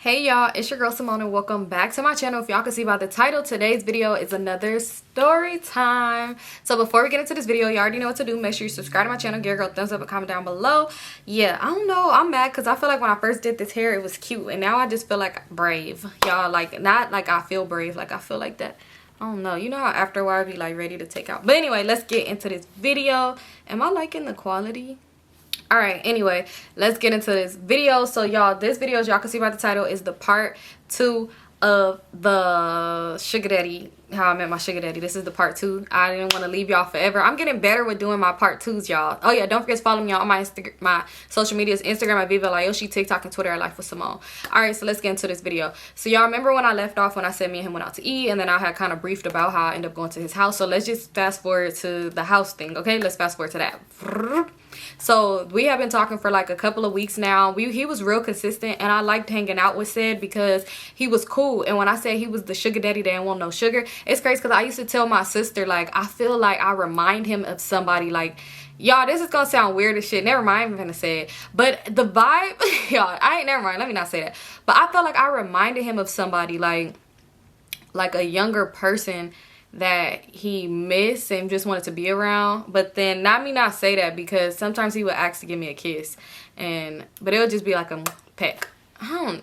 Hey y'all, it's your girl Symone and welcome back to my channel. If y'all can see by the title, today's video is another story time. So before we get into this video, you already know what to do. Make sure you subscribe to my channel, give a girl a thumbs up and comment down below. Yeah, I don't know, I'm mad because I feel like when I first did this hair it was cute, and now I just feel like brave. Y'all, like, not like I feel brave, like I feel like that. I don't know, you know how after a while I be like ready to take out. But anyway, let's get into this video. Am I liking the quality? All right, anyway, let's get into this video. So y'all, this video, as y'all can see by the title, is the part 2 of the sugar daddy, how I met my sugar daddy. This is the part 2. I didn't want to leave y'all forever. I'm getting better with doing my part 2s, y'all. Oh yeah, don't forget to follow me on my social medias, Instagram at Vivalayoshii, TikTok and Twitter at LifeWithSymone. All right, so let's get into this video. So y'all remember when I left off when I said me and him went out to eat, and then I had kind of briefed about how I ended up going to his house. So let's just fast forward to the house thing, okay? Let's fast forward to that. So we have been talking for like a couple of weeks now. He was real consistent, and I liked hanging out with Sid because he was cool. And when I say he was the sugar daddy that didn't want no sugar, it's crazy because I used to tell my sister, like, I feel like I remind him of somebody. Like, y'all, this is gonna sound weird as shit. Never mind, I'm gonna say it. But the vibe, y'all, never mind, let me not say that. But I felt like I reminded him of somebody, like a younger person that he missed and just wanted to be around. But then not say that, because sometimes he would ask to give me a kiss, but it would just be like a peck.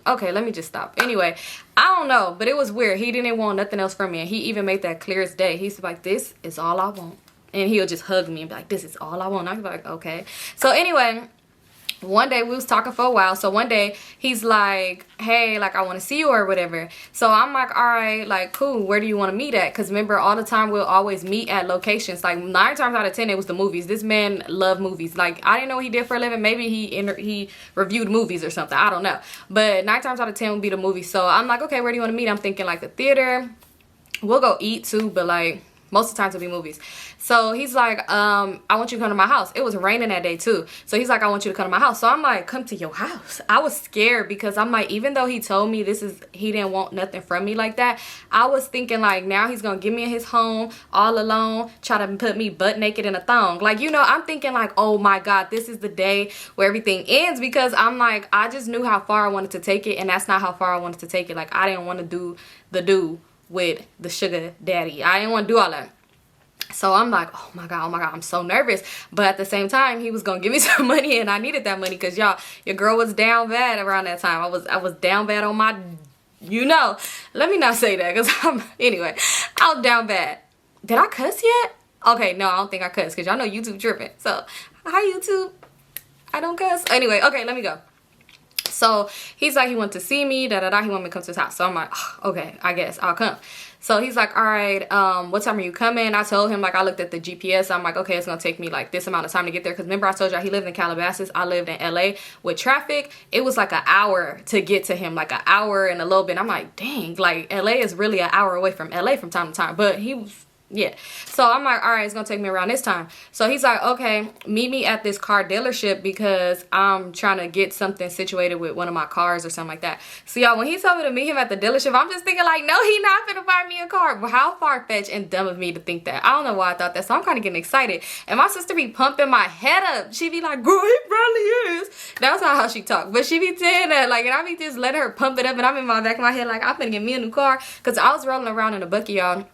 Okay, let me just stop. Anyway, I don't know, but it was weird. He didn't want nothing else from me, and he even made that clear as day. He's like, this is all I want, and he'll just hug me and be like, this is all I want. I'd be like, okay. So anyway, one day we was talking for a while. So one day he's like, hey, like, I want to see you or whatever. So I'm like, all right, like, cool, where do you want to meet at? Because remember, all the time we'll always meet at locations. Like 9 times out of 10 it was the movies. This man loved movies. Like, I didn't know what he did for a living. Maybe he reviewed movies or something, I don't know. But 9 times out of 10 would be the movies. So I'm like, okay, where do you want to meet? I'm thinking like the theater. We'll go eat too, but like most of the time it'll be movies. So he's like, I want you to come to my house. It was raining that day too. So he's like, I want you to come to my house. So I'm like, come to your house. I was scared because I'm like, even though he told me he didn't want nothing from me like that, I was thinking like, now he's gonna get me in his home all alone, try to put me butt naked in a thong. Like, you know, I'm thinking like, oh my God, this is the day where everything ends, because I'm like, I just knew how far I wanted to take it, and that's not how far I wanted to take it. Like, I didn't want to do with the sugar daddy. I didn't want to do all that. So I'm like, oh my God, I'm so nervous. But at the same time, he was gonna give me some money, and I needed that money because y'all, your girl was down bad around that time. I was down bad on my, you know. Let me not say that, because anyway, I was down bad. Did I cuss yet? Okay, no, I don't think I cussed, because y'all know YouTube tripping. So hi YouTube, I don't cuss. Anyway, okay, let me go. So he's like, he wanted to see me, he wanted me to come to his house. So I'm like, oh, okay, I guess I'll come. So he's like, all right, what time are you coming? I told him, like, I looked at the GPS. I'm like, okay, it's gonna take me like this amount of time to get there, because remember I told y'all he lived in Calabasas, I lived in LA. With traffic, it was like an hour to get to him, like an hour and a little bit. I'm like, dang, like LA is really an hour away from LA from time to time. But he was, yeah. So I'm like, all right, it's gonna take me around this time. So he's like, okay, meet me at this car dealership, because I'm trying to get something situated with one of my cars or something like that. So y'all, when he told me to meet him at the dealership, I'm just thinking like, no, he not gonna buy me a car. But how far-fetched and dumb of me to think that. I don't know why I thought that. So I'm kind of getting excited, and my sister be pumping my head up. She be like, girl, he probably is. That's not how she talk, but she be saying that, like, and I be just letting her pump it up, and I'm in my back of my head like, I'm gonna get me a new car, because I was rolling around in a bucket, y'all.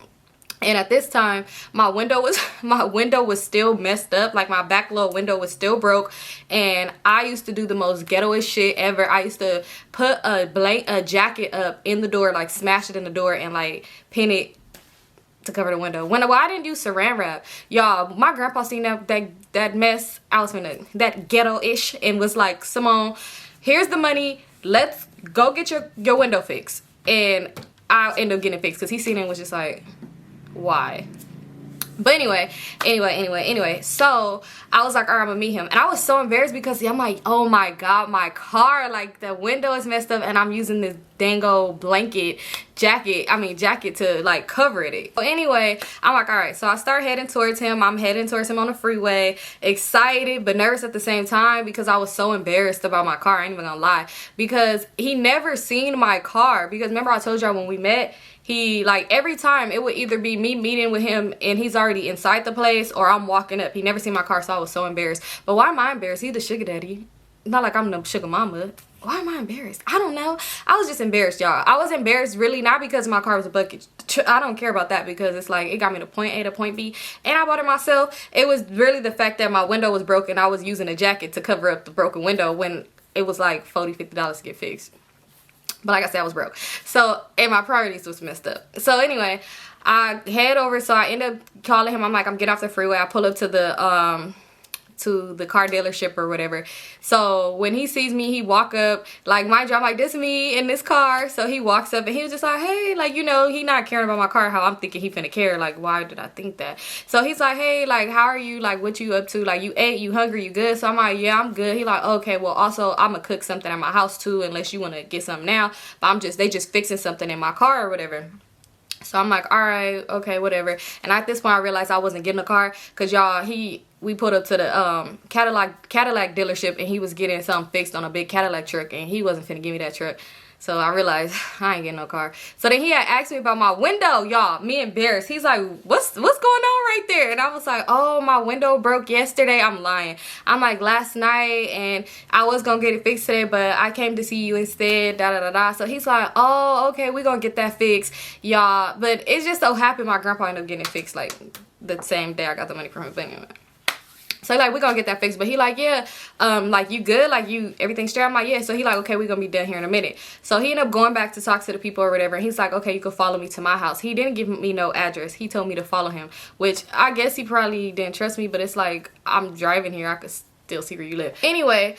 And at this time, my window was still messed up. Like, my back little window was still broke. And I used to do the most ghettoest shit ever. I used to put a jacket up in the door, like smash it in the door, and like pin it to cover the window. Well, I didn't use saran wrap. Y'all, my grandpa seen that mess. I was finna, that ghetto-ish, and was like, Symone, here's the money. Let's go get your window fixed. And I ended up getting it fixed, because he seen it and was just like, why? But anyway, so I was like, all right, I'm gonna meet him. And I was so embarrassed, because I'm like, oh my God, my car, like, the window is messed up, and I'm using this dango jacket to like cover it. So anyway, I'm like, all right. So I start heading towards him. I'm heading towards him on the freeway, excited but nervous at the same time, because I was so embarrassed about my car. I ain't even gonna lie, because he never seen my car. Because remember I told y'all when we met, he, like, every time it would either be me meeting with him and he's already inside the place, or I'm walking up. He never seen my car, so I was so embarrassed. But why am I embarrassed? He's the sugar daddy. Not like I'm no sugar mama. why am I embarrassed? I don't know. I was just embarrassed, y'all. I was embarrassed really not because my car was a bucket. I don't care about that because it's like it got me to point A to point B and I bought it myself. It was really the fact that my window was broken. I was using a jacket to cover up the broken window when it was like $40, $50 to get fixed. But like I said, I was broke. So, and my priorities was messed up. So anyway, I head over. So I end up calling him. I'm like, I'm getting off the freeway. I pull up to the car dealership or whatever. So when he sees me, he walk up, like, mind you, I'm like, this is me in this car. So he walks up and he was just like, hey, like, you know, he not caring about my car, how I'm thinking he finna care. Like, why did I think that? So he's like, hey, like, how are you? Like, what you up to? Like, you ate, you hungry, you good? So I'm like, yeah, I'm good. He like, okay, well, also, I'm gonna cook something at my house too, unless you want to get something now. But they just fixing something in my car or whatever. So I'm like, all right, okay, whatever. And at this point, I realized I wasn't getting a car because, y'all, we pulled up to the Cadillac dealership and he was getting something fixed on a big Cadillac truck and he wasn't finna give me that truck. So I realized I ain't getting no car. So then he had asked me about my window, y'all. Me embarrassed. He's like, what's going on right there? And I was like, oh, my window broke yesterday. I'm lying. I'm like, last night, and I was gonna get it fixed today, but I came to see you instead, da da da da. So he's like, oh, okay, we're gonna get that fixed, y'all. But it just so happened my grandpa ended up getting it fixed like the same day I got the money from him. But anyway. So like, we're gonna get that fixed. But he like, yeah, like, you good? Like, everything straight? I'm like, yeah. So he like, okay, we're gonna be done here in a minute. So he ended up going back to talk to the people or whatever. And he's like, okay, you can follow me to my house. He didn't give me no address. He told me to follow him, which I guess he probably didn't trust me, but it's like, I'm driving here. I could still see where you live. Anyway,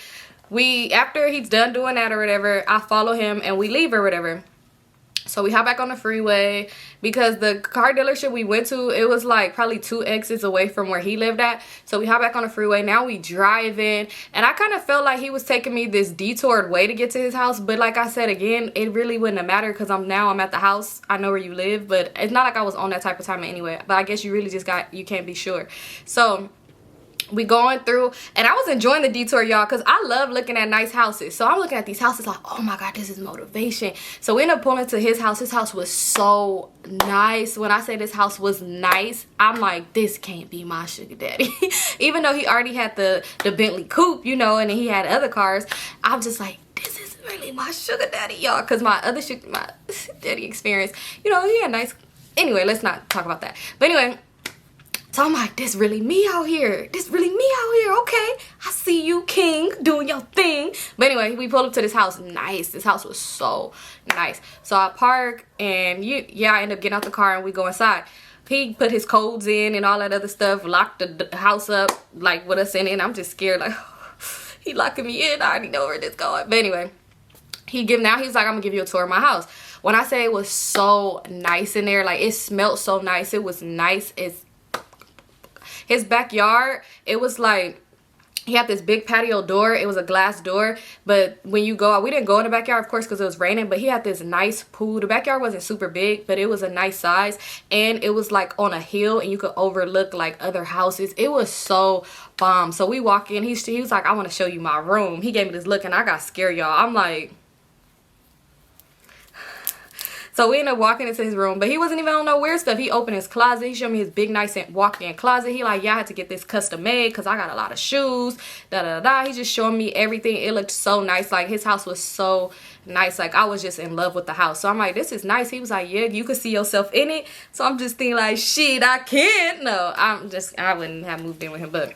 after he's done doing that or whatever, I follow him and we leave or whatever. So we hop back on the freeway because the car dealership we went to, it was like probably 2 exits away from where he lived at. So we hop back on the freeway. Now we driving, and I kind of felt like he was taking me this detoured way to get to his house. But like I said, again, it really wouldn't have mattered because I'm at the house. I know where you live, but it's not like I was on that type of time anyway. But I guess you really just you can't be sure. So we going through, and I was enjoying the detour, y'all, because I love looking at nice houses. So I'm looking at these houses like, oh my god, this is motivation. So we ended up pulling to his house. His house was so nice. When I say this house was nice, I'm like, this can't be my sugar daddy. Even though he already had the Bentley coupe, you know, and he had other cars, I'm just like, this is really my sugar daddy, y'all. Because my daddy experience, you know, he had nice. Anyway, let's not talk about that. But anyway, so I'm like, this really me out here. This really me out here. Okay, I see you, king, doing your thing. But anyway, we pulled up to this house. Nice. This house was so nice. So I park, and I end up getting out the car, and we go inside. He put his codes in and all that other stuff, locked the house up, like, with us in it. And I'm just scared, like, he locking me in. I already know where this going. But anyway, he's like, I'm gonna give you a tour of my house. When I say it was so nice in there, like, it smelled so nice. It was nice. His backyard, it was like, he had this big patio door. It was a glass door, but when you go out, we didn't go in the backyard, of course, because it was raining, but he had this nice pool. The backyard wasn't super big, but it was a nice size, and it was like on a hill, and you could overlook like other houses. It was so bomb. So we walk in, he was like, I want to show you my room. He gave me this look, and I got scared, y'all. I'm like, so we ended up walking into his room, but he wasn't even on no weird stuff. He opened his closet. He showed me his big, nice walk-in closet. He like, yeah, I had to get this custom made because I got a lot of shoes, da-da-da-da. He just showing me everything. It looked so nice. Like, his house was so nice. Like, I was just in love with the house. So I'm like, this is nice. He was like, yeah, you could see yourself in it. So I'm just thinking like, shit, I can't. No, I wouldn't have moved in with him, but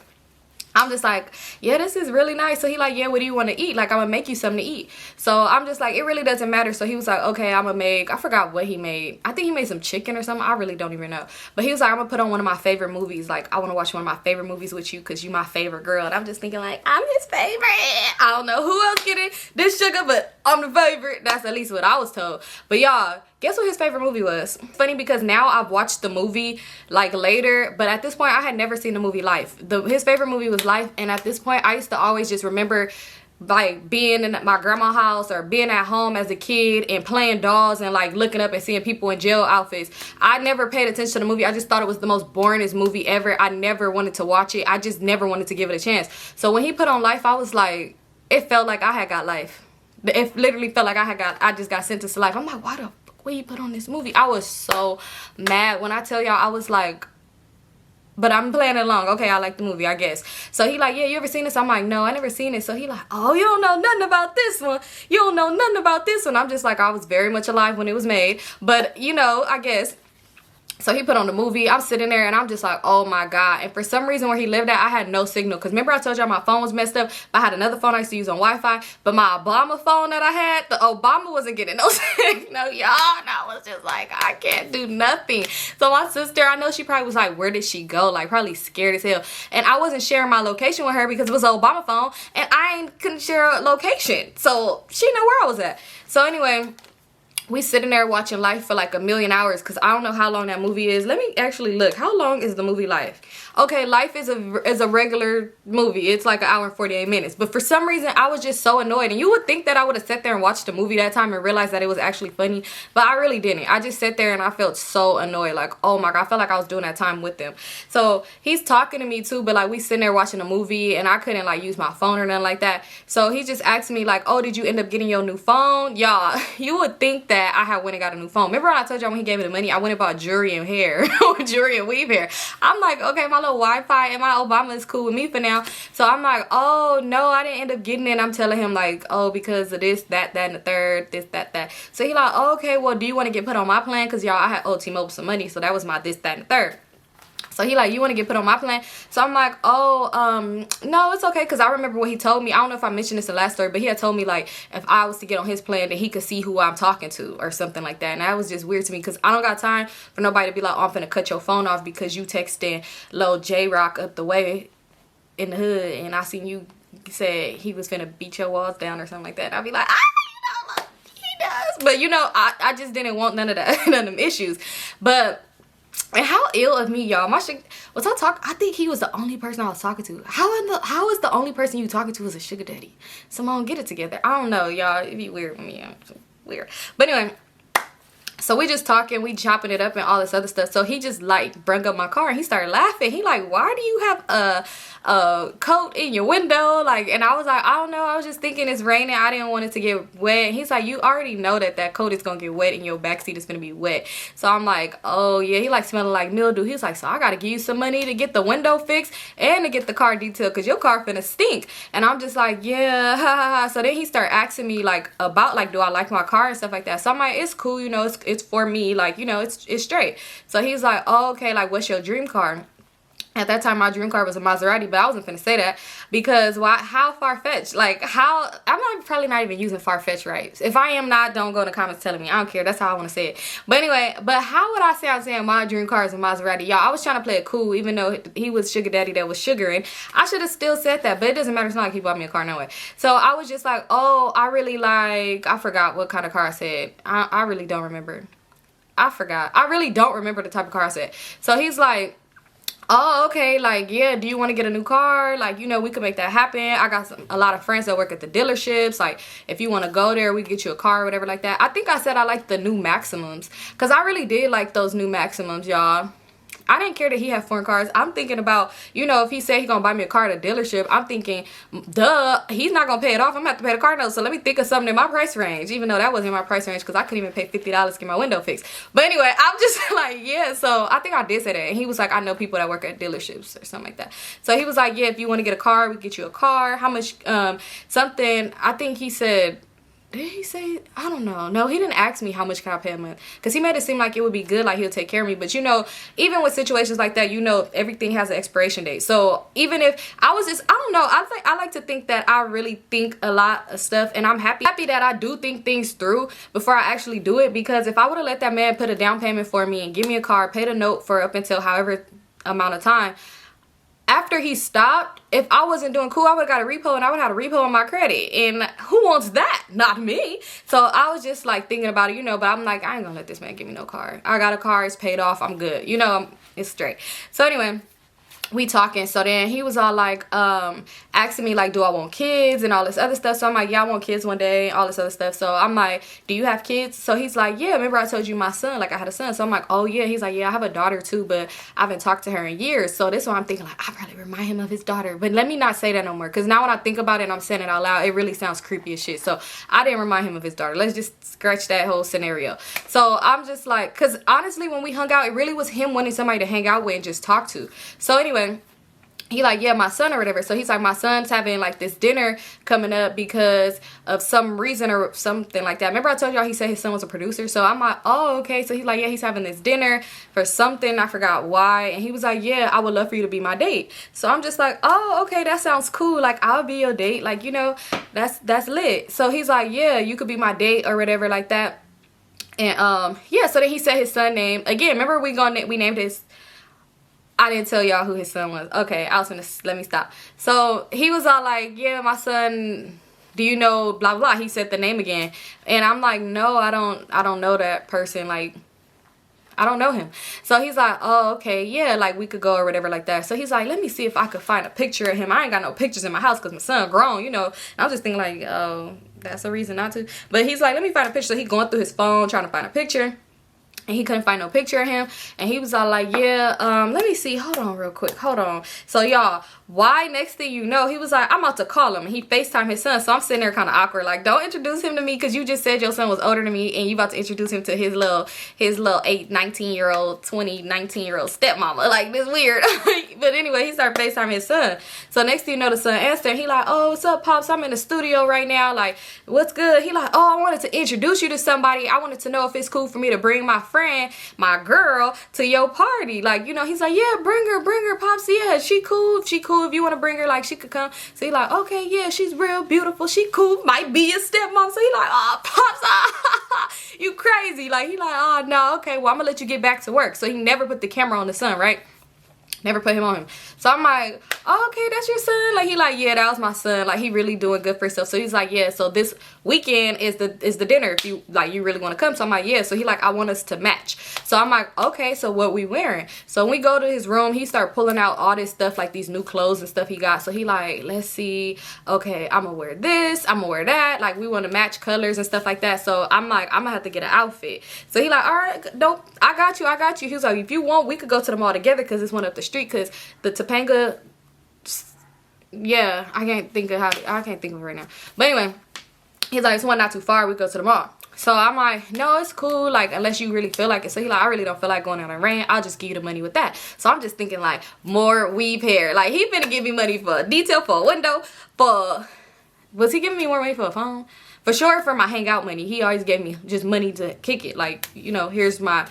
I'm just like, yeah, this is really nice. So he like, yeah, what do you want to eat? Like, I'm gonna make you something to eat. So I'm just like, it really doesn't matter. So he was like, okay, I'm gonna make, I forgot what he made. I think he made some chicken or something. I really don't even know. But he was like, I'm gonna put on one of my favorite movies. Like, I want to watch one of my favorite movies with you because you my favorite girl. And I'm just thinking like, I'm his favorite. I don't know who else getting this sugar, but I'm the favorite. That's at least what I was told. But y'all, guess what his favorite movie was? Funny because now I've watched the movie like later, but at this point I had never seen the movie Life. His favorite movie was Life, and at this point I used to always just remember like being in my grandma's house or being at home as a kid and playing dolls and like looking up and seeing people in jail outfits. I never paid attention to the movie. I just thought it was the most boringest movie ever. I never wanted to watch it. I just never wanted to give it a chance. So when he put on Life, I was like, it felt like I had got life. It literally felt like I just got sentenced to life. I'm like, why the fuck would he put on this movie? I was so mad. When I tell y'all, I was like, but I'm playing along. Okay, I like the movie, I guess. So he like, yeah, you ever seen this? I'm like, no, I never seen it. So he like, oh, you don't know nothing about this one. You don't know nothing about this one. I'm just like, I was very much alive when it was made. But, you know, I guess. So he put on the movie. I'm sitting there and I'm just like, oh my God. And for some reason where he lived at, I had no signal. Because remember I told y'all my phone was messed up. I had another phone I used to use on Wi-Fi. But my Obama phone that I had, the Obama wasn't getting no signal, y'all. And I was just like, I can't do nothing. So my sister, I know she probably was like, where did she go? Like probably scared as hell. And I wasn't sharing my location with her because it was an Obama phone. And I couldn't share a location. So she knew where I was at. So anyway, we sitting there watching Life for like a million hours because I don't know how long that movie is. Let me actually look. How long is the movie Life? Okay, Life is a regular movie. It's like an hour and 48 minutes. But for some reason, I was just so annoyed. And you would think that I would have sat there and watched the movie that time and realized that it was actually funny. But I really didn't. I just sat there and I felt so annoyed. Like, oh my God, I felt like I was doing that time with them. So he's talking to me too, but like we sitting there watching a movie and I couldn't like use my phone or nothing like that. So he just asked me like, oh, did you end up getting your new phone? Y'all, you would think that I had went and got a new phone. Remember when I told y'all when he gave me the money, I went and bought jewelry and hair, jewelry and weave hair. I'm like, okay, my little Wi-Fi and my Obama is cool with me for now. So I'm like, oh no, I didn't end up getting it. I'm telling him like, oh, because of this, that, and the third, this, that. So he like, oh, okay, well, do you want to get put on my plan? Because y'all, I had owed T-Mobile some money, so that was my this, that, and the third. So he like, you want to get put on my plan? So I'm like, oh, no, it's okay. Because I remember what he told me. I don't know if I mentioned this in the last story, but he had told me like, if I was to get on his plan, then he could see who I'm talking to or something like that. And that was just weird to me because I don't got time for nobody to be like, oh, I'm finna cut your phone off because you texting Lil J-Rock up the way in the hood. And I seen you said he was finna beat your walls down or something like that. And I'd be like, you know, look, he does. But, you know, I just didn't want none of that, none of them issues. But... and how ill of me, y'all. I think he was the only person I was talking to. How is the only person you talking to is a sugar daddy? Symone, get it together. I don't know, y'all. It'd be weird with me. I'm weird. But anyway, so we just talking, we chopping it up and all this other stuff. So he just like brung up my car and he started laughing. He like, why do you have a coat in your window? Like, and I was like, I don't know. I was just thinking it's raining. I didn't want it to get wet. And he's like, you already know that coat is gonna get wet and your backseat is gonna be wet. So I'm like, oh yeah. He like smelling like mildew. He was like, so I gotta give you some money to get the window fixed and to get the car detailed because your car finna stink. And I'm just like, yeah, ha ha ha. So then he started asking me like about like, do I like my car and stuff like that. So I'm like, it's cool, you know, it's for me, like, you know, it's straight. So he's like, oh, okay, like what's your dream car? At that time, my dream car was a Maserati, but I wasn't finna say that because why? How far-fetched? Like, how? Probably not even using far-fetched right. If I am not, don't go in the comments telling me. I don't care. That's how I want to say it. But anyway, but how would I say I'm saying my dream car is a Maserati? Y'all, I was trying to play it cool, even though he was sugar daddy that was sugaring. I should have still said that, but it doesn't matter. It's not like he bought me a car, no way. So I was just like, oh, I really like, I forgot what kind of car I said. I really don't remember. I forgot. I really don't remember the type of car I said. So he's like, oh, okay, like, yeah, do you want to get a new car? Like, you know, we could make that happen. I got a lot of friends that work at the dealerships. Like, if you want to go there, we can get you a car or whatever like that. I think I said I like the new Maximums because I really did like those new Maximums, y'all. I didn't care that he had foreign cars. I'm thinking about, you know, if he said he's going to buy me a car at a dealership, I'm thinking, duh, he's not going to pay it off. I'm going to have to pay the car note. So let me think of something in my price range, even though that wasn't my price range because I couldn't even pay $50 to get my window fixed. But anyway, I'm just like, yeah. So I think I did say that. And he was like, I know people that work at dealerships or something like that. So he was like, yeah, if you want to get a car, we can get you a car. How much, something, I think he said, did he say? I don't know. No, he didn't ask me how much can I pay a month because he made it seem like it would be good, like he'll take care of me. But you know, even with situations like that, you know, everything has an expiration date. So even if I was just, I don't know, I like to think that I really think a lot of stuff, and I'm happy that I do think things through before I actually do it. Because if I would have let that man put a down payment for me and give me a car, paid a note for up until however amount of time, after he stopped, if I wasn't doing cool, I would have got a repo and I would have had a repo on my credit. And who wants that? Not me. So I was just like thinking about it, you know, but I'm like, I ain't gonna let this man give me no car. I got a car, it's paid off, I'm good. You know, it's straight. So anyway, we talking. So then he was all like asking me like, do I want kids and all this other stuff. So I'm like, yeah, I want kids one day, all this other stuff. So I'm like, do you have kids? So he's like, yeah, remember I told you my son, like I had a son. So I'm like, oh yeah. He's like, yeah, I have a daughter too, but I haven't talked to her in years. So this one I'm thinking like, I probably remind him of his daughter, but let me not say that no more, because now when I think about it and I'm saying it out loud, it really sounds creepy as shit. So I didn't remind him of his daughter. Let's just scratch that whole scenario. So I'm just like, because honestly when we hung out, it really was him wanting somebody to hang out with and just talk to. So anyway, he like, yeah, my son or whatever. So he's like, my son's having like this dinner coming up because of some reason or something like that. Remember I told y'all he said his son was a producer? So I'm like, oh, okay. So he's like, yeah, he's having this dinner for something. I forgot why. And he was like, yeah, I would love for you to be my date. So I'm just like, oh, okay, that sounds cool. Like, I'll be your date. Like, you know, that's lit. So he's like, yeah, you could be my date or whatever like that. And yeah, so then he said his son name. Again, remember we named his, I didn't tell y'all who his son was. Okay, I was gonna, let me stop. So he was all like, yeah, my son, do you know blah blah? He said the name again. And I'm like, no, I don't know that person. Like, I don't know him. So he's like, oh, okay, yeah, like we could go or whatever like that. So he's like, let me see if I could find a picture of him. I ain't got no pictures in my house because my son grown, you know. And I was just thinking like, oh, that's a reason not to. But he's like, let me find a picture. So he going through his phone trying to find a picture. And he couldn't find no picture of him. And he was all like, yeah, let me see. Hold on real quick. Hold on. So, y'all, why next thing you know, he was like, I'm about to call him. And he FaceTimed his son. So, I'm sitting there kind of awkward. Like, don't introduce him to me because you just said your son was older than me. And you about to introduce him to his little 19-year-old, 19-year-old stepmama. Like, this weird. But anyway, he started FaceTiming his son. So, next thing you know, the son answered. He like, oh, what's up, Pops? I'm in the studio right now. Like, what's good? He like, oh, I wanted to introduce you to somebody. I wanted to know if it's cool for me to bring my girl to your party. Like, you know, he's like, yeah, bring her, Pops. Yeah, she cool if you want to bring her, like, she could come. So he like, okay, yeah, she's real beautiful, she cool, might be your stepmom. So he like, oh, Pops, you crazy. Like, he like, oh no, okay, well, I'm gonna let you get back to work. So he never put the camera on the son, right? Never put him on him. So I'm like, oh, okay, that's your son? Like, he like, yeah, that was my son. Like, he really doing good for himself. So he's like, yeah, so this weekend is the dinner if you like, you really want to come. So I'm like, yeah. So he like, I want us to match. So I'm like, okay, so what we wearing? So when we go to his room, he start pulling out all this stuff, like these new clothes and stuff he got. So he like, let's see, okay, I'm gonna wear this, I'm gonna wear that. Like, we want to match colors and stuff like that. So I'm like, I'm gonna have to get an outfit. So he like, all right, don't, I got you. He was like, if you want, we could go to the mall together because it's one up the street. Because the Topanga, yeah, I can't think of it right now. But anyway, he's like, it's one not too far, we go to the mall. So I'm like, no, it's cool, like, unless you really feel like it. So he like, I really don't feel like going out and rain, I'll just give you the money with that. So I'm just thinking like, more weave hair. Like, he finna give me money for a detail, for a window, was he giving me more money for a phone? For sure, for my hangout money. He always gave me just money to kick it. Like, you know, here's my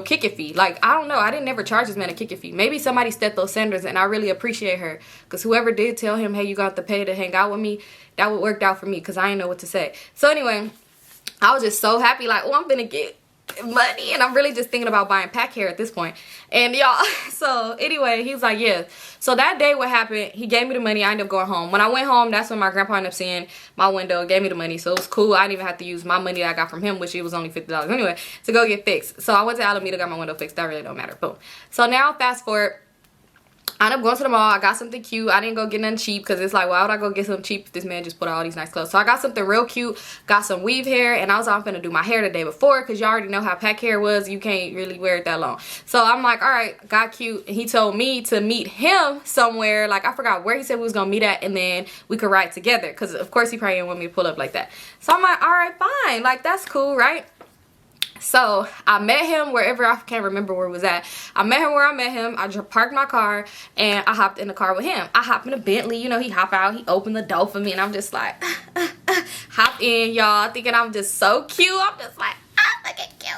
kick it fee. Like, I don't know, I didn't never charge this man a kick it fee. Maybe somebody stepped those Sanders, and I really appreciate her, because whoever did tell him, hey, you got to pay to hang out with me, that would work out for me, because I didn't know what to say. So anyway, I was just so happy, like, oh, I'm gonna get money, and I'm really just thinking about buying pack hair at this point. And y'all, so anyway, he was like, yeah. So that day, what happened, he gave me the money. I ended up going home. When I went home, that's when my grandpa ended up seeing my window, gave me the money. So it was cool. I didn't even have to use my money that I got from him, which it was only $50 anyway, to go get fixed. So I went to Alameda, got my window fixed. That really don't matter. Boom. So now fast forward, I ended up going to the mall. I got something cute. I didn't go get nothing cheap, because it's like, why would I go get something cheap if this man just put all these nice clothes? So I got something real cute. Got some weave hair, and I was all finna do my hair the day before, because y'all already know how pack hair was. You can't really wear it that long. So I'm like, all right, got cute. And he told me to meet him somewhere. Like, I forgot where he said we was gonna meet at, and then we could ride together, because of course he probably didn't want me to pull up like that. So I'm like, all right, fine. Like, that's cool, right? So I met him wherever, I can't remember where it was at. I met him where I met him. I just parked my car and I hopped in the car with him. I hopped in a Bentley, you know, he hop out, he opened the door for me, and I'm just like, hop in, y'all, thinking I'm just so cute. I'm just like, look at cute.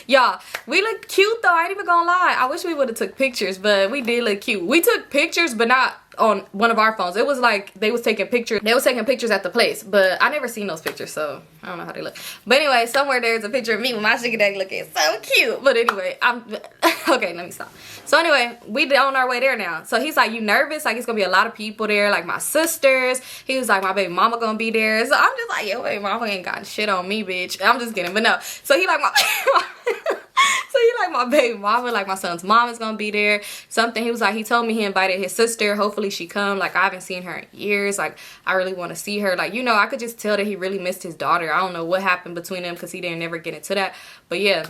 Y'all, we look cute though, I ain't even gonna lie. I wish we would have took pictures, but we did look cute. We took pictures, but not on one of our phones. It was like they was taking pictures at the place, but I never seen those pictures, so I don't know how they look. But anyway, somewhere there's a picture of me with my sugar daddy looking so cute. But anyway, okay, let me stop. So anyway, we on our way there now. So he's like, you nervous? Like, it's gonna be a lot of people there, like my sisters. He was like, my baby mama gonna be there. So I'm just like, yo, baby mama ain't got shit on me, bitch. I'm just kidding, but no. So he like, So he like my baby mama, like my son's mom is gonna be there. Something he was like, he told me he invited his sister. Hopefully she come. Like I haven't seen her in years. Like I really want to see her. Like, you know, I could just tell that he really missed his daughter. I don't know what happened between them because he didn't ever get into that. But yeah,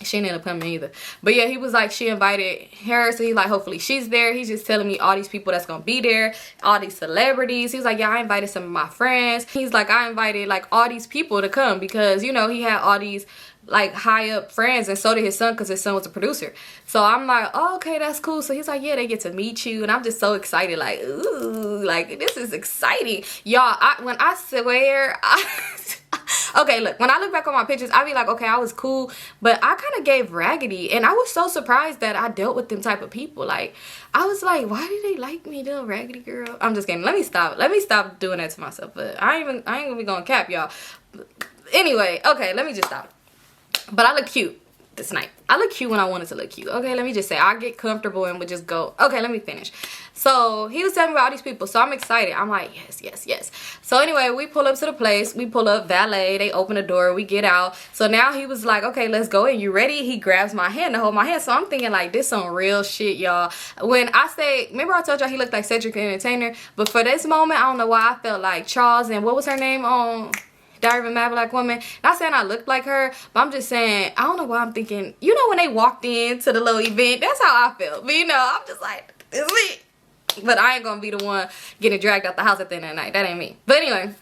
she didn't end up coming either. But yeah, he was like, she invited her, so he like, hopefully she's there. He's just telling me all these people that's gonna be there, all these celebrities. He was like, yeah, I invited some of my friends. He's like, I invited like all these people to come because, you know, he had all these like high up friends, and so did his son because his son was a producer. So I'm like, oh, okay, that's cool. So he's like, yeah, they get to meet you, and I'm just so excited, like, ooh, like this is exciting, y'all. When I swear, okay, look, when I look back on my pictures, I be like, okay, I was cool, but I kind of gave raggedy, and I was so surprised that I dealt with them type of people. Like, I was like, why do they like me, little raggedy girl? I'm just kidding. Let me stop doing that to myself. But I ain't gonna be going cap, y'all. Anyway, okay, let me just stop. But I look cute this night. I look cute when I wanted to look cute. Okay, let me just say, I get comfortable and would just go. Okay, let me finish. So he was telling me about all these people, so I'm excited. I'm like, yes, yes, yes. So anyway, we pull up to the place. We pull up, valet. They open the door. We get out. So now he was like, okay, let's go in. You ready? He grabs my hand to hold my hand. So I'm thinking like, this some real shit, y'all. When I say, remember I told y'all he looked like Cedric the Entertainer? But for this moment, I don't know why I felt like Charles and what was her name on Diary of a Mad Black Woman. Not saying I looked like her, but I'm just saying, I don't know why I'm thinking, you know, when they walked into the little event, that's how I felt. But you know, I'm just like, it's me. But I ain't gonna be the one getting dragged out the house at the end of the night. That ain't me. But anyway,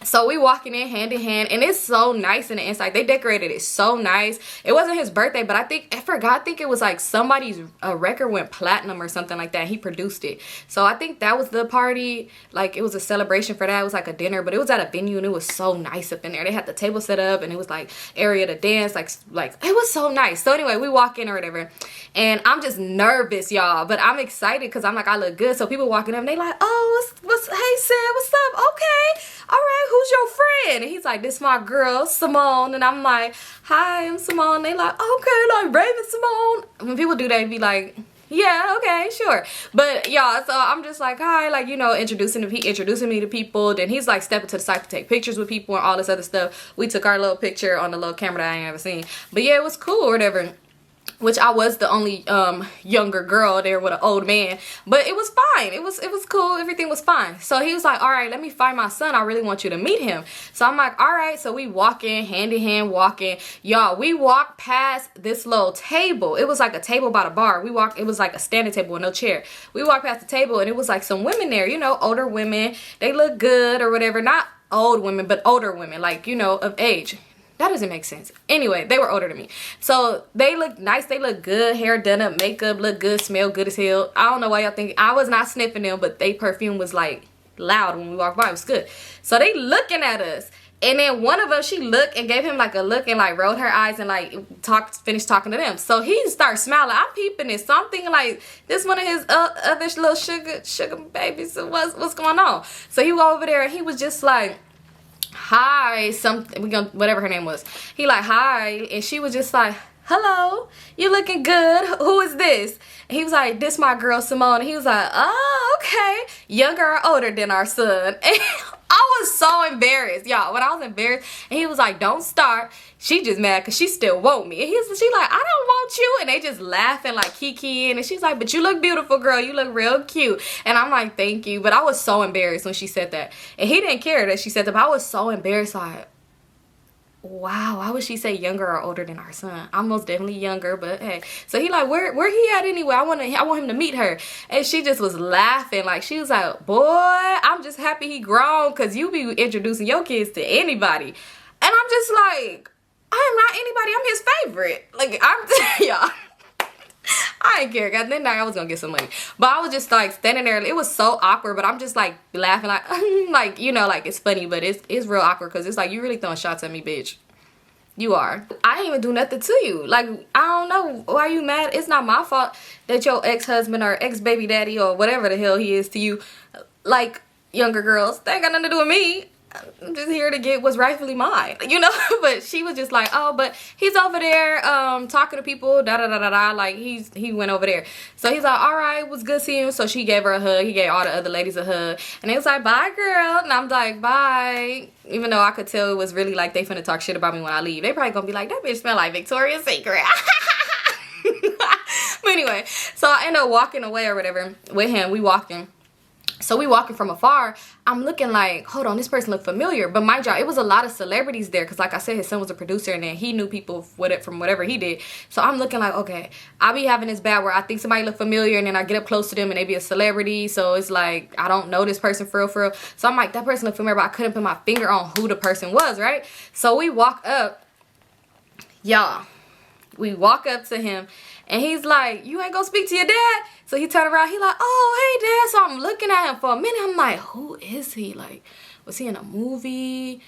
so we walking in hand in hand, and it's so nice in the inside. They decorated it so nice. It wasn't his birthday, but I think it was like somebody's record went platinum or something like that. He produced it, so I think that was the party. Like it was a celebration for that. It was like a dinner, but it was at a venue, and it was so nice up in there. They had the table set up, and it was like area to dance. Like it was so nice. So anyway, we walk in or whatever, and I'm just nervous, y'all, but I'm excited because I'm like, I look good. So people walking up, and they like, oh, what's hey Sam, what's up? Okay, all right. Who's your friend? And he's like, this my girl, Symone. And I'm like, hi, I'm Symone. They like, okay, like Raven Symone. When people do that, they be like, yeah, okay, sure. But y'all, so I'm just like, hi, like, you know, introducing me to people. Then he's like stepping to the side to take pictures with people and all this other stuff. We took our little picture on the little camera that I ain't ever seen. But yeah, it was cool or whatever. Which I was the only younger girl there with an old man, but it was fine. It was cool. Everything was fine. So he was like, all right, let me find my son. I really want you to meet him. So I'm like, all right. So we walk in, hand in hand, walking. Y'all, we walked past this little table. It was like a table by the bar. It was like a standing table with no chair. We walked past the table, and it was like some women there, you know, older women. They look good or whatever. Not old women, but older women, like, you know, of age. That doesn't make sense. Anyway, they were older than me. So they look nice. They look good. Hair done up. Makeup look good. Smell good as hell. I don't know why y'all think. I was not sniffing them, but they perfume was like loud when we walked by. It was good. So they looking at us. And then one of them, she looked and gave him like a look and like rolled her eyes and like finished talking to them. So he started smiling. I'm peeping it. So I'm thinking like, this one of his other little sugar babies. So what's going on? So he went over there and he was just like, hi, whatever her name was. He like, hi, and she was just like, hello, you looking good. Who is this? And he was like, this my girl Symone. And he was like, oh, okay, younger or older than our son. And I was so embarrassed, y'all. When I was embarrassed, and he was like, don't start. She just mad because she still want me. And she like, I don't want you. And they just laughing like kikiing. And she's like, but you look beautiful, girl. You look real cute. And I'm like, thank you. But I was so embarrassed when she said that. And he didn't care that she said that. But I was so embarrassed. Like, wow, why would she say younger or older than our son? I'm most definitely younger, but hey. So he like, where he at anyway? I want him to meet her. And she just was laughing. Like, she was like, boy, I'm just happy he grown because you be introducing your kids to anybody. And I'm just like, I am not anybody. I'm his favorite. Like, I'm y'all. I didn't care. Then I was gonna get some money, but I was just like standing there. It was so awkward, but I'm just like laughing, like, like, you know, like it's funny, but it's real awkward because it's like, you really throwing shots at me, bitch. You are. I didn't even do nothing to you. Like, I don't know why you mad. It's not my fault that your ex-husband or ex-baby daddy or whatever the hell he is to you, like younger girls, that ain't got nothing to do with me. I'm just here to get what's rightfully mine, you know. But she was just like, oh, but he's over there talking to people, da da da da da, like he went over there. So he's like, all right, it was good seeing you. So she gave her a hug. He gave all the other ladies a hug, and he was like, bye girl. And I'm like, bye, even though I could tell it was really like they finna talk shit about me when I leave. They probably gonna be like, that bitch smell like Victoria's Secret. But anyway, so I end up walking away or whatever with him. We walking. So we walking from afar. I'm looking like, hold on, this person looked familiar. But mind y'all, it was a lot of celebrities there. Because like I said, his son was a producer. And then he knew people from whatever he did. So I'm looking like, okay, I be having this bad where I think somebody look familiar. And then I get up close to them and they be a celebrity. So it's like, I don't know this person for real. So I'm like, that person looked familiar. But I couldn't put my finger on who the person was, right? So we walk up. Y'all, we walk up to him. And he's like, you ain't gonna speak to your dad? So he turned around, he like, oh, hey, dad. So I'm looking at him for a minute. I'm like, who is he? Like, was he in a movie?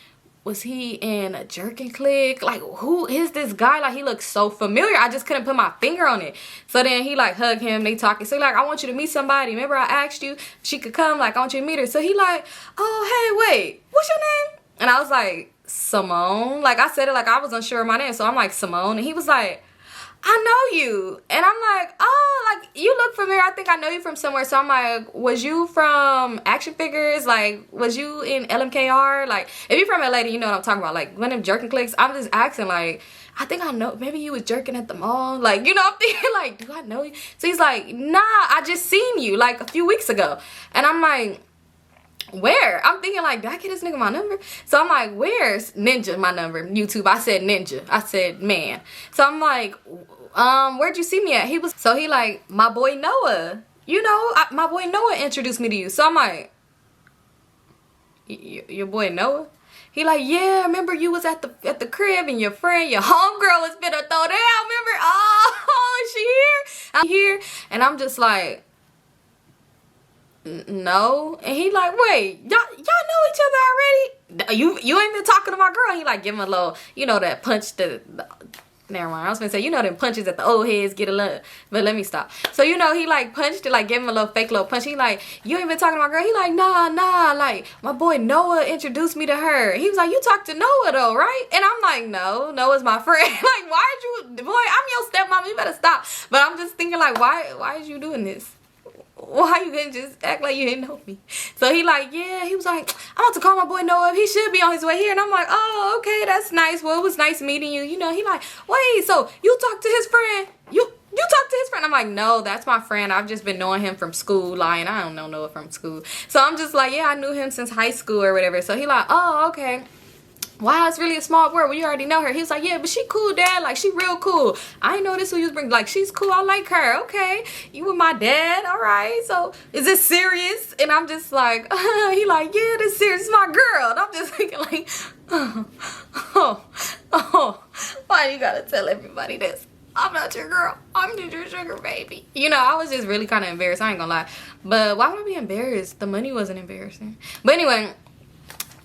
Was he in a Jerkin Click? Like, who is this guy? Like, he looks so familiar. I just couldn't put my finger on it. So then he, like, hugged him. They talking. So he like, I want you to meet somebody. Remember I asked you if she could come? Like, I want you to meet her. So he like, oh, hey, wait, what's your name? And I was like, Symone. Like, I said it like I was unsure of my name. So I'm like, Symone. And he was like, I know you. And I'm like, oh, like, you look familiar. I think I know you from somewhere. So I'm like, was you from action figures? Like, was you in LMKR? Like, if you're from LA, then you know what I'm talking about. Like, one of them jerking clicks. I'm just asking, like, I think I know. Maybe you was jerking at the mall. Like, you know, I'm thinking, like, do I know you? So he's like, nah, I just seen you, like, a few weeks ago. And I'm like, where? I'm thinking like, did I get this nigga my number? So I'm like, where's Ninja my number? YouTube. I said Ninja. I said man. So I'm like, where'd you see me at? He like, my boy Noah. You know, my boy Noah introduced me to you. So I'm like, your boy Noah? He like, yeah, remember you was at the crib and your friend, your homegirl was finna throw down. Remember? Oh, is she here? I'm here. And I'm just like, no. And he like, wait, y'all know each other already? You ain't been talking to my girl. He like give him a little, you know, that punch never mind. I was gonna say, you know them punches that the old heads get a lot. But let me stop. So you know, he like punched it, like gave him a little fake little punch. He like, you ain't been talking to my girl? He like, nah, like my boy Noah introduced me to her. He was like, you talked to Noah though, right? And I'm like, no, Noah's my friend. Like, why did you, boy, I'm your stepmom, you better stop. But I'm just thinking like, why is you doing this? Why you couldn't just act like you didn't know me? So he like, yeah, he was like, I'm about to call my boy Noah. He should be on his way here. And I'm like, oh, okay, that's nice. Well, it was nice meeting you. You know, he like, wait, so you talked to his friend? You talked to his friend? I'm like, no, that's my friend. I've just been knowing him from school. Lying, I don't know Noah from school. So I'm just like, yeah, I knew him since high school or whatever. So he like, oh, okay. Wow, it's really a small world. Well, you already know her. He was like, yeah, but she cool, dad. Like, she real cool. I ain't know this who you was bringing. Like, she's cool. I like her. Okay. You with my dad. All right. So, is this serious? And I'm just like, he like, yeah, this serious. It's my girl. And I'm just thinking like, why you gotta tell everybody this? I'm not your girl. I'm just your sugar baby. You know, I was just really kind of embarrassed. I ain't gonna lie. But why would I be embarrassed? The money wasn't embarrassing. But anyway,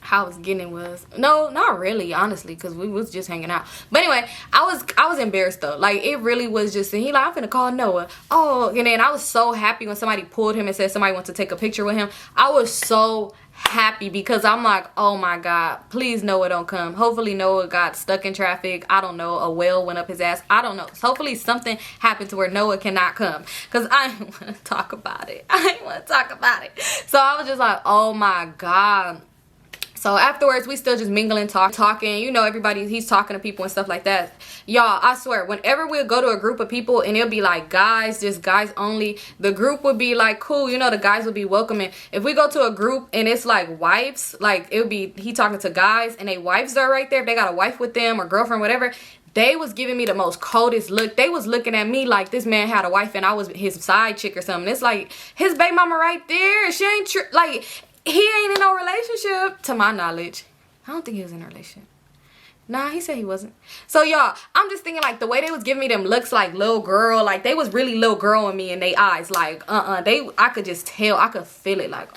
how I was getting it was, no, not really, honestly, because we was just hanging out. But anyway, I was embarrassed though. Like, it really was just, and he like, I'm finna call Noah. Oh, and then I was so happy when somebody pulled him and said somebody wants to take a picture with him. I was so happy because I'm like, oh my God, please Noah don't come. Hopefully Noah got stuck in traffic. I don't know, a whale went up his ass. I don't know. So hopefully something happened to where Noah cannot come, because I didn't want to talk about it. So I was just like, oh my God. So afterwards, we still just mingling, talking. You know, everybody, he's talking to people and stuff like that. Y'all, I swear, whenever we'll go to a group of people and it'll be like guys, just guys only, the group would be like, cool, you know, the guys would be welcoming. If we go to a group and it's like wives, like it would be, he talking to guys and they wives are right there. If they got a wife with them or girlfriend, whatever, they was giving me the most coldest look. They was looking at me like this man had a wife and I was his side chick or something. It's like, his baby mama right there. She ain't, like, he ain't in no relationship, to my knowledge. I don't think he was in a relationship. Nah, he said he wasn't. So, y'all, I'm just thinking, like, the way they was giving me them looks like little girl, like, they was really little girl in me in their eyes. Like, I could just tell. I could feel it. Like,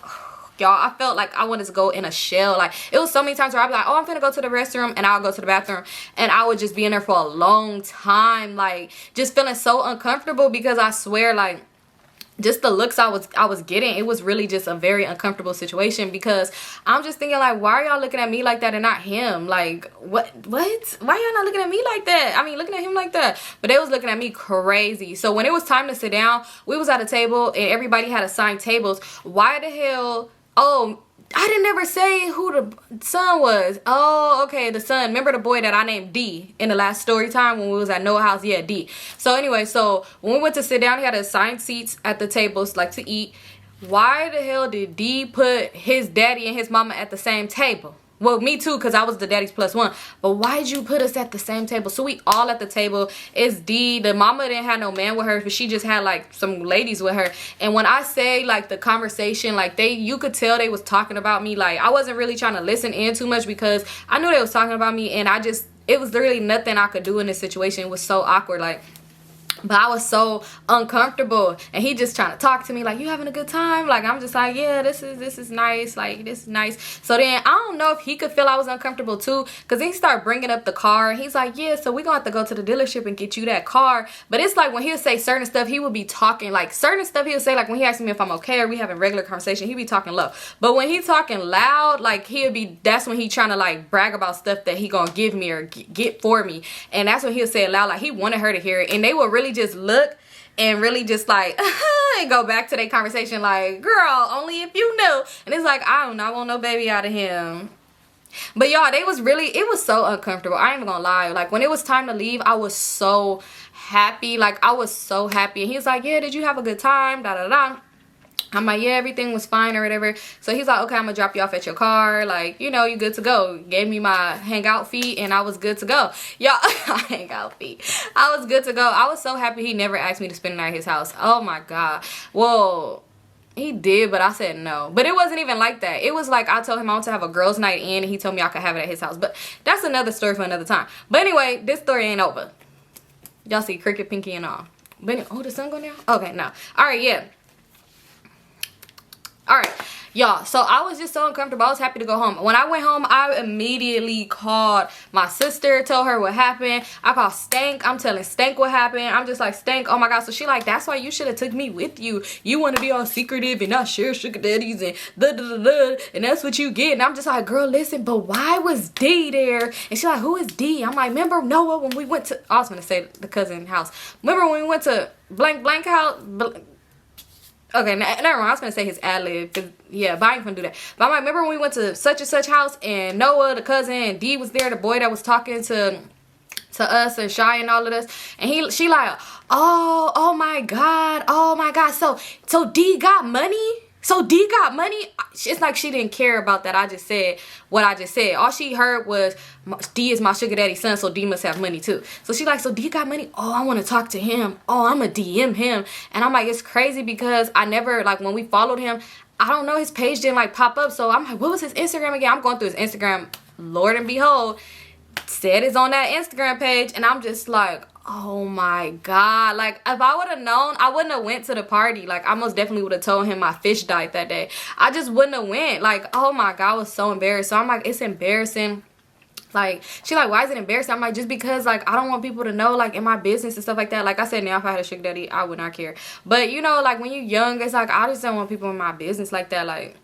y'all, I felt like I wanted to go in a shell. Like, it was so many times where I'd be like, oh, I'm finna go to the restroom, and I'll go to the bathroom, and I would just be in there for a long time, like, just feeling so uncomfortable because I swear, like, just the looks I was getting, it was really just a very uncomfortable situation, because I'm just thinking like, why are y'all looking at me like that and not him? Like, what why y'all not looking at me like that? I mean, looking at him like that. But they was looking at me crazy. So when it was time to sit down, we was at a table and everybody had assigned tables. Why the hell, oh, I didn't ever say who the son was. Oh, okay, the son. Remember the boy that I named D in the last story time when we was at Noah house? Yeah, D. So anyway, so when we went to sit down, he had assigned seats at the tables, like to eat. Why the hell did D put his daddy and his mama at the same table? Well, me too, because I was the daddy's plus one. But why'd you put us at the same table? So we all at the table. It's D. The mama didn't have no man with her, but she just had like some ladies with her. And when I say like the conversation, like you could tell they was talking about me. Like I wasn't really trying to listen in too much because I knew they was talking about me, and it was really nothing I could do in this situation. It was so awkward. Like, but I was so uncomfortable, and he just trying to talk to me like, you having a good time? Like, I'm just like, yeah, this is nice, like this is nice. So then I don't know if he could feel I was uncomfortable too, because he started bringing up the car. He's like, yeah, so we're gonna have to go to the dealership and get you that car. But it's like when he would say certain stuff, he would be talking like certain stuff he would say, like when he asked me if I'm okay or we having regular conversation, he'd be talking low. But when he talking loud, like that's when he trying to like brag about stuff that he gonna give me or get for me. And that's when he'll say it loud, like he wanted her to hear it. And they would really just look and really just like and go back to their conversation like, girl, only if you knew. And it's like, I want no baby out of him. But y'all, it was so uncomfortable. I ain't even gonna lie. Like when it was time to leave, I was so happy. Like I was so happy. And he was like, yeah, did you have a good time? Da da da. I'm like, yeah, everything was fine or whatever. So he's like, okay, I'm gonna drop you off at your car. Like, you know, you good to go. Gave me my hangout fee and I was good to go. Y'all, hangout fee. I was good to go. I was so happy he never asked me to spend the night at his house. Oh my God. Well, he did, but I said no. But it wasn't even like that. It was like I told him I want to have a girls' night in, and he told me I could have it at his house. But that's another story for another time. But anyway, this story ain't over. Y'all see Cricket, Pinky, and all. But anyway, oh, the sun going down? Okay, no. All right, yeah. All right, y'all, so I was just so uncomfortable. I was happy to go home. When I went home, I immediately called my sister, told her what happened. I called Stank. I'm telling Stank what happened. I'm just like, Stank, oh my God. So she like, that's why you should have took me with you. You want to be all secretive and not share sugar daddies and da-da-da-da, and that's what you get. And I'm just like, girl, listen, but why was D there? And she's like, who is D? I'm like, remember Noah when we went to, I was going to say the cousin house. Remember when we went to blank house? Okay, never mind. I was gonna say his ad lib, yeah, but I ain't gonna do that. But I'm like, remember when we went to such and such house and Noah, the cousin, and D was there, the boy that was talking to us and Shy and all of us, and she like, oh my God, so D got money. So D got money. It's like she didn't care about that. I just said what I just said. All she heard was D is my sugar daddy's son, so D must have money too. So she like, so D got money? Oh, I want to talk to him. Oh, I'm a DM him. And I'm like, it's crazy because I never, like when we followed him, I don't know, his page didn't like pop up. So I'm like, what was his Instagram again? I'm going through his Instagram. Lord and behold, said it's on that Instagram page. And I'm just like, oh my God. Like if I would have known, I wouldn't have went to the party. Like I most definitely would have told him my fish died that day. I just wouldn't have went. Like, oh my God, I was so embarrassed. So I'm like, it's embarrassing. Like, she like, why is it embarrassing? I'm like, just because, like, I don't want people to know, like, in my business and stuff like that. Like I said, now if I had a sugar daddy, I would not care. But, you know, like, when you're young, it's like, I just don't want people in my business like that. Like,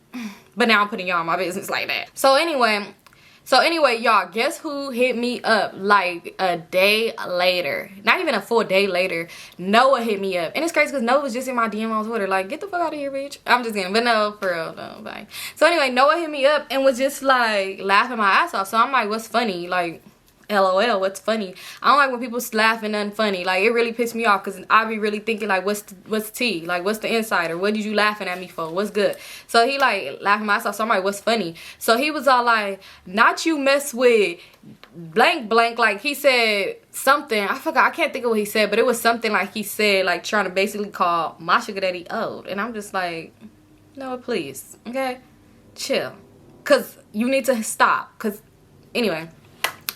but now I'm putting y'all in my business like that. So anyway, y'all, guess who hit me up like a day later? Not even a full day later. Noah hit me up. And it's crazy because Noah was just in my DM on Twitter. Like, get the fuck out of here, bitch. I'm just kidding. But no, for real, no, bye. So anyway, Noah hit me up and was just like laughing my ass off. So I'm like, what's funny? Like, LOL, what's funny? I don't like when people laugh and nothing funny. Like, it really pissed me off because I be really thinking, like, what's tea? Like, what's the insider? What did you laughing at me for? What's good? So he, like, laughing myself. So I'm like, what's funny? So he was all like, not you mess with blank. Like, he said something. I forgot. I can't think of what he said. But it was something like he said, like, trying to basically call my sugar daddy old. And I'm just like, no, please. Okay? Chill. Because you need to stop. Because, anyway.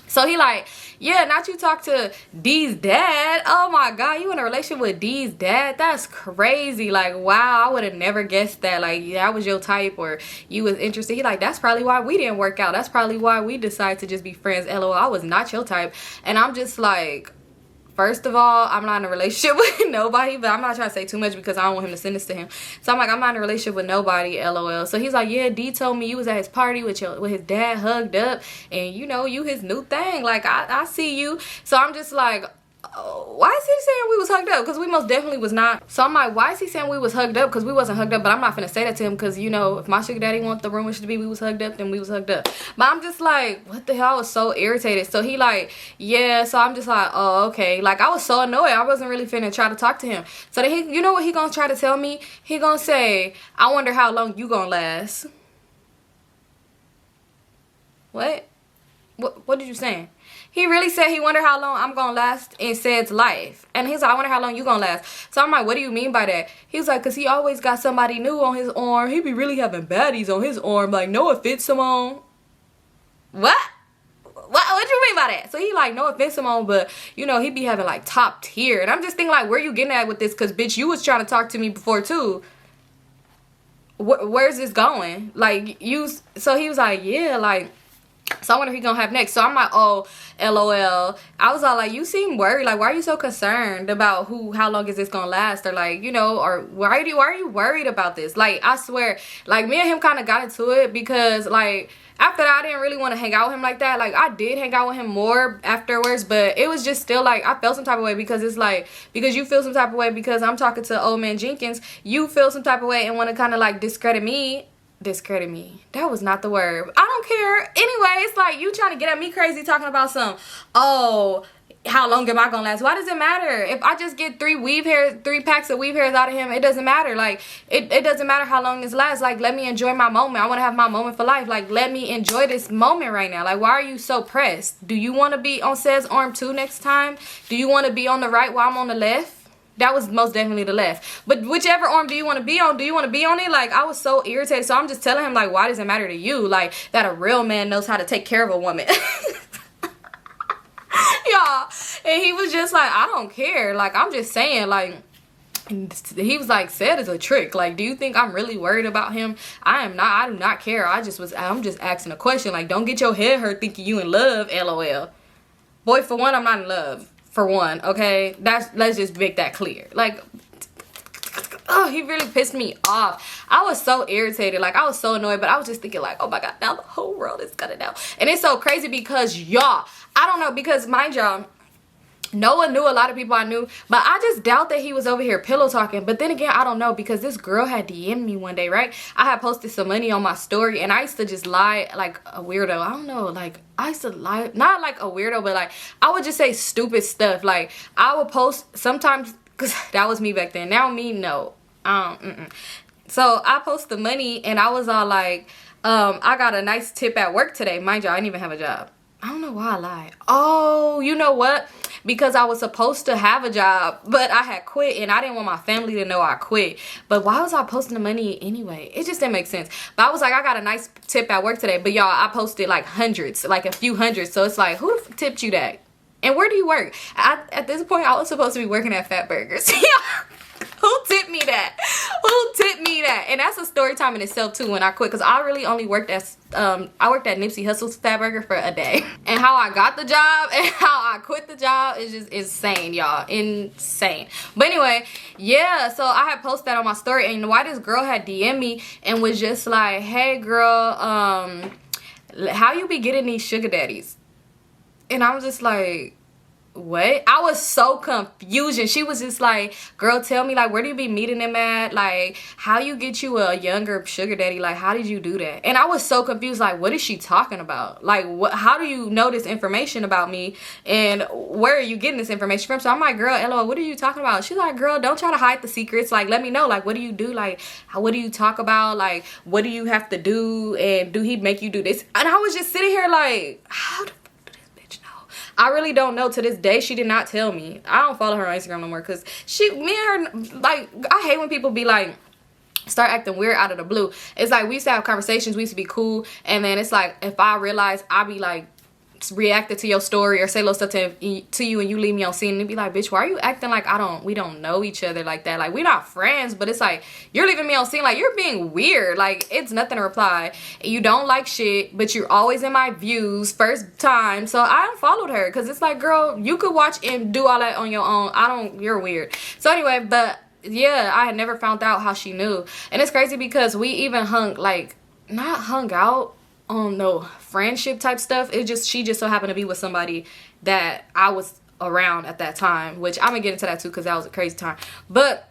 So he like, yeah, not you talk to D's dad. Oh my God, you in a relationship with D's dad? That's crazy. Like, wow, I would have never guessed that. Like, that was your type or you was interested. He like, that's probably why we didn't work out. That's probably why we decided to just be friends. LOL, I was not your type. And I'm just like, first of all, I'm not in a relationship with nobody, but I'm not trying to say too much because I don't want him to send this to him. So I'm like, I'm not in a relationship with nobody, LOL. So he's like, yeah, D told me you was at his party with his dad hugged up, and you know, you his new thing. Like, I see you. So I'm just like, oh, why is he saying we was hugged up? Because we most definitely was not. So I'm like, why is he saying we was hugged up? Because we wasn't hugged up. But I'm not finna say that to him, because, you know, if my sugar daddy want the rumors to be we was hugged up, then we was hugged up. But I'm just like, what the hell? I was so irritated. So he like, yeah. So I'm just like, oh, okay. Like, I was so annoyed. I wasn't really finna try to talk to him. So then he, you know what he gonna try to tell me? He gonna say, I wonder how long you gonna last. What? What did you say? He really said he wondered how long I'm gonna last in Said's life. And he's like, I wonder how long you gonna last. So I'm like, what do you mean by that? He's like, because he always got somebody new on his arm. He be really having baddies on his arm. Like, no offense, Symone. What do you mean by that? So he like, no offense, Symone, but, you know, he be having, like, top tier. And I'm just thinking, like, where you getting at with this? Because, bitch, you was trying to talk to me before, too. Where's this going? Like, so he was like, yeah, like, so I wonder if he gonna have next. So I'm like, oh, LOL. I was all like, you seem worried. Like, why are you so concerned about how long is this gonna last? Or like, you know, or why are you worried about this? Like, I swear, like, me and him kind of got into it because, like, after that, I didn't really want to hang out with him like that. Like, I did hang out with him more afterwards, but it was just still, like, I felt some type of way because it's, like, because you feel some type of way because I'm talking to old man Jenkins. You feel some type of way and want to kind of, like, discredit me. That was not the word. I don't care. Anyway, it's like you trying to get at me crazy talking about some, oh, how long am I gonna last? Why does it matter? If I just get 3 packs of weave hairs out of him, it doesn't matter. Like, it doesn't matter how long this lasts. Like, let me enjoy my moment. I want to have my moment for life. Like, let me enjoy this moment right now. Like, why are you so pressed? Do you want to be on Said's arm too next time? Do you want to be on the right while I'm on the left? That was most definitely the left. But whichever arm do you want to be on? Do you want to be on it? Like, I was so irritated. So I'm just telling him, like, why does it matter to you? Like, that a real man knows how to take care of a woman. Y'all. And he was just like, I don't care. Like, I'm just saying, like, he was like, Said is a trick. Like, do you think I'm really worried about him? I am not. I do not care. I'm just asking a question. Like, don't get your head hurt thinking you in love, LOL. Boy, for one, I'm not in love. For one, okay? Let's just make that clear. Like, oh, he really pissed me off. I was so irritated. Like, I was so annoyed, but I was just thinking, like, oh my God, now the whole world is gonna know. And it's so crazy because, y'all, I don't know, because mind y'all, no one knew a lot of people I knew, but I just doubt that he was over here pillow talking. But then again, I don't know, because this girl had DM'd me one day, right? I had posted some money on my story, and I used to just lie like a weirdo. I don't know, like, I used to lie, not like a weirdo, but like, I would just say stupid stuff. Like, I would post sometimes, because that was me back then. Now me, no. So I post the money, and I was all like, I got a nice tip at work today. Mind you, I didn't even have a job. I don't know why I lied. Oh, you know what? Because I was supposed to have a job, but I had quit, and I didn't want my family to know I quit. But why was I posting the money anyway? It just didn't make sense. But I was like, I got a nice tip at work today. But y'all, I posted like hundreds, like a few hundreds. So it's like, who tipped you that? And where do you work? At this point, I was supposed to be working at Fat Burgers. Who tipped me that? Who tipped me that? And that's a story time in itself too when I quit, because I really only worked at Nipsey Hussle's Fat Burger for a day. And how I got the job and how I quit the job is just insane, y'all. Insane. But anyway, yeah, so I had posted that on my story, and why this girl had DM me and was just like, hey girl, how you be getting these sugar daddies? And I was just like, what? I was so confused. She was just like, girl, tell me, like, where do you be meeting them at? Like, how you get you a younger sugar daddy? Like, how did you do that? And I was so confused, like, what is she talking about? Like, how do you know this information about me? And where are you getting this information from? So I'm like, girl, LOL, what are you talking about? She's like, girl, don't try to hide the secrets. Like, let me know. Like, what do you do? Like, what do you talk about? Like, what do you have to do? And do he make you do this? And I was just sitting here like, how the I really don't know. To this day, she did not tell me. I don't follow her on Instagram no more, because me and her, like, I hate when people be like, start acting weird out of the blue. It's like, we used to have conversations, we used to be cool, and then it's like, if I realize, I be like, reacted to your story or say little stuff to you and you leave me on scene and be like, bitch, why are you acting like we don't know each other like that? Like, we're not friends, but it's like, you're leaving me on scene, like, you're being weird. Like, it's nothing to reply. You don't like shit, but you're always in my views first time. So I unfollowed her because it's like, girl, you could watch and do all that on your own. You're weird. So anyway, but yeah, I had never found out how she knew. And it's crazy because we even not hung out on no friendship type stuff. She just so happened to be with somebody that I was around at that time, which I'm gonna get into that too because that was a crazy time. But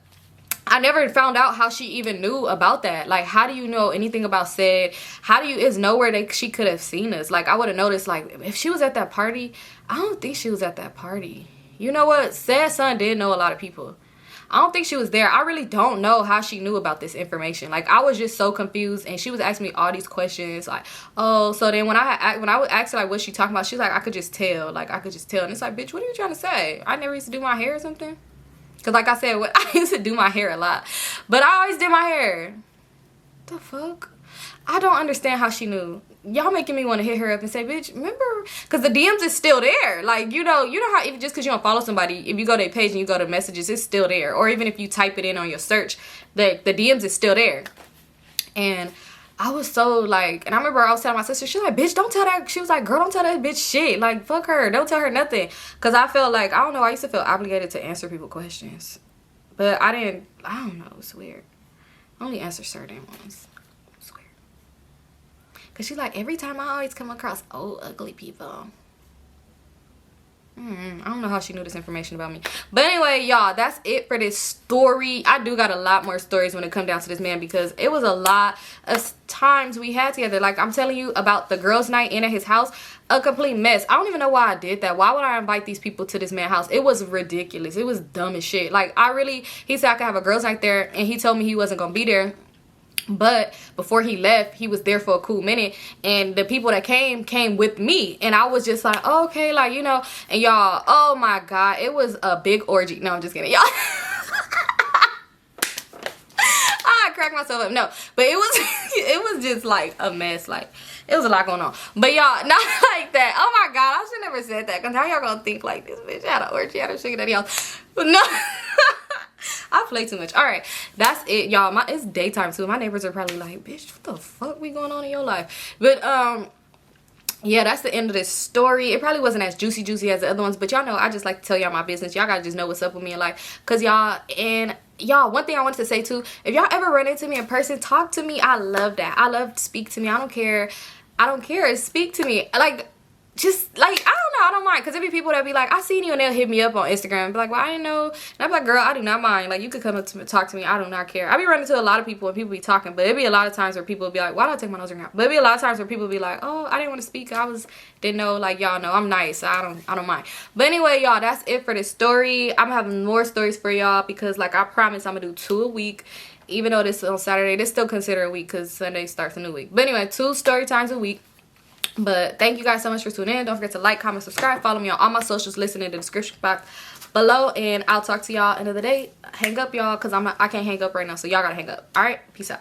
I never found out how she even knew about that. Like, how do you know anything about said? Is nowhere that she could have seen us. Like, I would have noticed, like, if she was at that party. I don't think she was at that party. You know what? Said son did know a lot of people. I don't think she was there. I really don't know how she knew about this information. Like, I was just so confused, and she was asking me all these questions. Like, oh, so then when I would ask her, like, what's she talking about? She's like, I could just tell. Like, I could just tell. And it's like, bitch, what are you trying to say? I never used to do my hair or something. Because, like I said, I used to do my hair a lot. But I always did my hair. The fuck? I don't understand how she knew. Y'all making me want to hit her up and say, bitch, remember? Because the DMs is still there. Like, you know how even just because you don't follow somebody, if you go to their page and you go to messages, it's still there. Or even if you type it in on your search, the DMs is still there. And I was so like, and I remember I was telling my sister, she's like, bitch, don't tell that. She was like, girl, don't tell that bitch shit. Like, fuck her. Don't tell her nothing. Because I felt like, I don't know, I used to feel obligated to answer people questions. But I don't know, it's weird. I only answer certain ones. It's weird. Because she's like, every time I always come across old, ugly people. I don't know how she knew this information about me. But anyway, y'all, that's it for this story. I do got a lot more stories when it comes down to this man because it was a lot of times we had together. Like, I'm telling you about the girls' night in at his house. A complete mess. I don't even know why I did that. Why would I invite these people to this man's house? It was ridiculous. It was dumb as shit. Like, he said I could have a girls' night there, and he told me he wasn't going to be there. But before he left, he was there for a cool minute, and the people that came with me, and I was just like, oh, okay, like, you know. And y'all, oh my god, it was a big orgy. No, I'm just kidding, y'all. I cracked myself up. No, but it was just like a mess. Like, it was a lot going on. But y'all, not like that. Oh my god, I should never said that, because how y'all gonna think like this bitch had an orgy at a sugar daddy house? But no. I play too much. All right, that's it, y'all. It's daytime too. My neighbors are probably like, bitch, what the fuck we going on in your life? But yeah, that's the end of this story. It probably wasn't as juicy as the other ones, but y'all know I just like to tell y'all my business. Y'all gotta just know what's up with me in life, because y'all, one thing I wanted to say too, if y'all ever run into me in person, talk to me. I love that. I love to speak to me. I don't care. Speak to me. Like, just like, I don't know, I don't mind, because there be people that be like, I seen you, and they'll hit me up on Instagram and be like, well, I didn't know. And I'm like, girl, I do not mind. Like, you could come up to me, talk to me. I do not care. I be running into a lot of people and people be talking, but it be a lot of times where people be like, why don't I take my nose ring out? But it be a lot of times where people be like, oh, I didn't want to speak. Didn't know. Like, y'all know I'm nice. So I don't mind. But anyway, y'all, that's it for this story. I'm having more stories for y'all because, like I promised, I'm gonna do 2 a week. Even though this is on Saturday, this still considered a week because Sunday starts a new week. But anyway, 2 story times a week. But thank you guys so much for tuning in. Don't forget to like, comment, subscribe, follow me on all my socials, listen in the description box below, and I'll talk to y'all end of the day. Hang up, y'all, because I can't hang up right now, so y'all gotta hang up. All right, peace out.